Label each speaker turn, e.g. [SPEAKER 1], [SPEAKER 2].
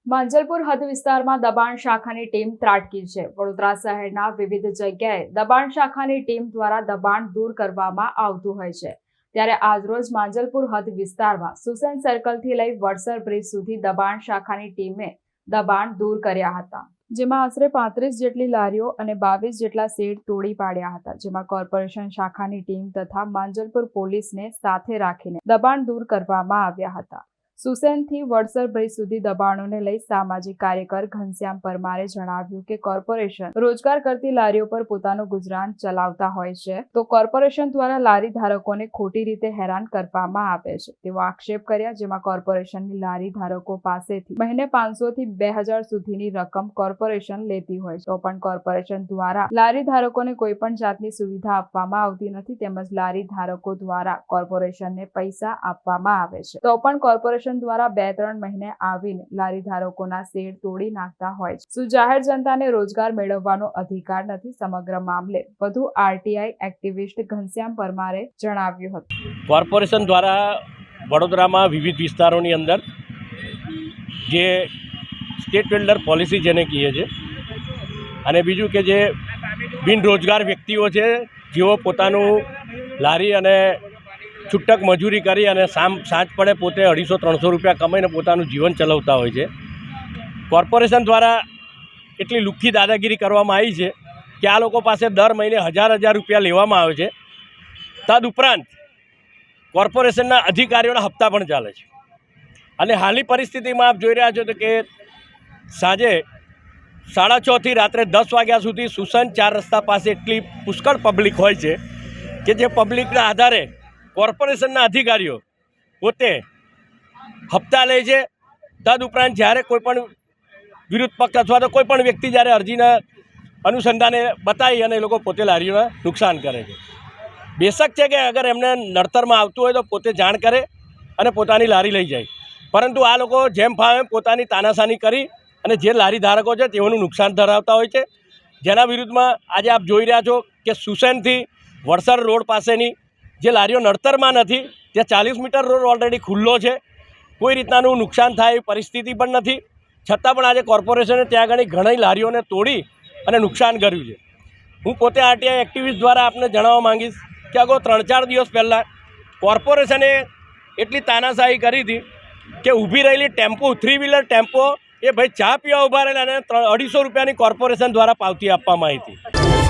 [SPEAKER 1] માંજલપુર હદ વિસ્તારમાં દબાણ શાખાની ટીમ ત્રાટકી છે। વડોદરા શહેરના વિવિધ જગ્યાએ દબાણ શાખાની ટીમ દ્વારા દબાણ દૂર કરવામાં આવતું હોય છે, ત્યારે આજરોજ માંજલપુર હદ વિસ્તારમાં સુસેન સર્કલથી લઈ વડસર બ્રિજ સુધી દબાણ શાખાની ટીમે દબાણ દૂર કર્યા હતા, જેમાં આશરે 35 જેટલી લારીઓ અને 22 જેટલા શેડ તોડી પાડ્યા હતા, જેમાં કોર્પોરેશન શાખાની ટીમ તથા માંજલપુર પોલીસને સાથે રાખીને દબાણ દૂર કરવામાં આવ્યા હતા। સુસેનથી વડસર બ્રિજ સુધી દબાણોને લઈ સામાજિક કાર્યકર ઘનશ્યામ પરમારે જણાવ્યું કે કોર્પોરેશન રોજગાર કરતી લારીઓ પર પોતાનું ગુજરાન ચલાવતા હોય છે, તો કોર્પોરેશન દ્વારા લારી ધારકોને ખોટી રીતે હેરાન કરવામાં આવે છે તેવો આક્ષેપ કર્યા, જેમાં કોર્પોરેશનની લારી ધારકો પાસેથી મહિને 500 થી 2000 સુધીની રકમ કોર્પોરેશન લેતી હોય છે, તો પણ કોર્પોરેશન દ્વારા લારી ધારકોને કોઈ પણ જાતની સુવિધા આપવામાં આવતી નથી, તેમજ લારી ધારકો દ્વારા કોર્પોરેશનને પૈસા આપવામાં આવે છે, તો પણ કોર્પોરેશન દ્વારા 2-3 મહિને આવીને લારી ધારકોના શેડ તોડી નાખતા હોય છે। શું જાહેર જનતાને રોજગાર મેળવવાનો અધિકાર નથી? સમગ્ર મામલે વધુ આરટીઆઈ એક્ટિવિસ્ટ ઘનશ્યામ પરમારે જણાવ્યું હતું।
[SPEAKER 2] કોર્પોરેશન દ્વારા વડોદરામાં વિવિધ વિસ્તારોની અંદર જે સ્ટેટ બિલ્ડર પોલિસી જેને કહીએ છીએ, અને બીજું કે જે બિનરોજગાર વ્યક્તિઓ છે જેઓ પોતાનું લારી અને છૂટક મજૂરી કરી અને સાંજ પડે પોતે 250-300 રૂપિયા કમાઈને પોતાનું જીવન ચલાવતા હોય છે। કોર્પોરેશન દ્વારા એટલી લુખ્ખી દાદાગીરી કરવામાં આવી છે કે આ લોકો પાસે દર મહિને 1000 રૂપિયા લેવામાં આવે છે। તદુપરાંત કોર્પોરેશનના અધિકારીઓના હપ્તા પણ ચાલે છે, અને હાલની પરિસ્થિતિમાં આપ જોઈ રહ્યા છો તો કે સાંજે 6:30 થી રાત્રે 10 વાગ્યા સુધી સુસન 4 રસ્તા પાસે એટલી પુષ્કળ પબ્લિક હોય છે કે જે પબ્લિકના આધારે કોર્પોરેશનના અધિકારીઓ પોતે હપ્તા લે છે। તદુપરાંત જ્યારે કોઈપણ વિરુદ્ધ પક્ષ અથવા તો કોઈપણ વ્યક્તિ જ્યારે અરજીના અનુસંધાને બતાવી અને એ લોકો પોતે લારીઓને નુકસાન કરે છે। બેશક છે કે અગર એમને નડતરમાં આવતું હોય તો પોતે જાણ કરે અને પોતાની લારી લઈ જાય, પરંતુ આ લોકો જેમ ફાવે પોતાની તાનાશાની કરી અને જે લારી ધારકો છે તેઓનું નુકસાન ધરાવતા હોય છે, જેના વિરુદ્ધમાં આજે આપ જોઈ રહ્યા છો કે સુસેનથી વડસર રોડ પાસેની જે લારીઓ નડતરમાં નથી ત્યાં 40 મીટર રોડ ઓલરેડી ખુલ્લો છે, કોઈ રીતનાનું નુકસાન થાય એવી પરિસ્થિતિ પણ નથી, છતાં પણ આજે કોર્પોરેશને ત્યાં આગળ ઘણી લારીઓને તોડી અને નુકસાન કર્યું છે। હું પોતે આરટીઆઈ એક્ટિવિસ્ટ દ્વારા આપને જણાવવા માંગીશ કે અગાઉ 3-4 દિવસ પહેલાં કોર્પોરેશને એટલી તાનાશાહી કરી હતી કે ઊભી રહેલી ટેમ્પો 3 વ્હીલર ટેમ્પો એ ભાઈ ચા પીવા ઊભા રહેલા અને 250 રૂપિયાની કોર્પોરેશન દ્વારા પાવતી આપવામાં આવી હતી।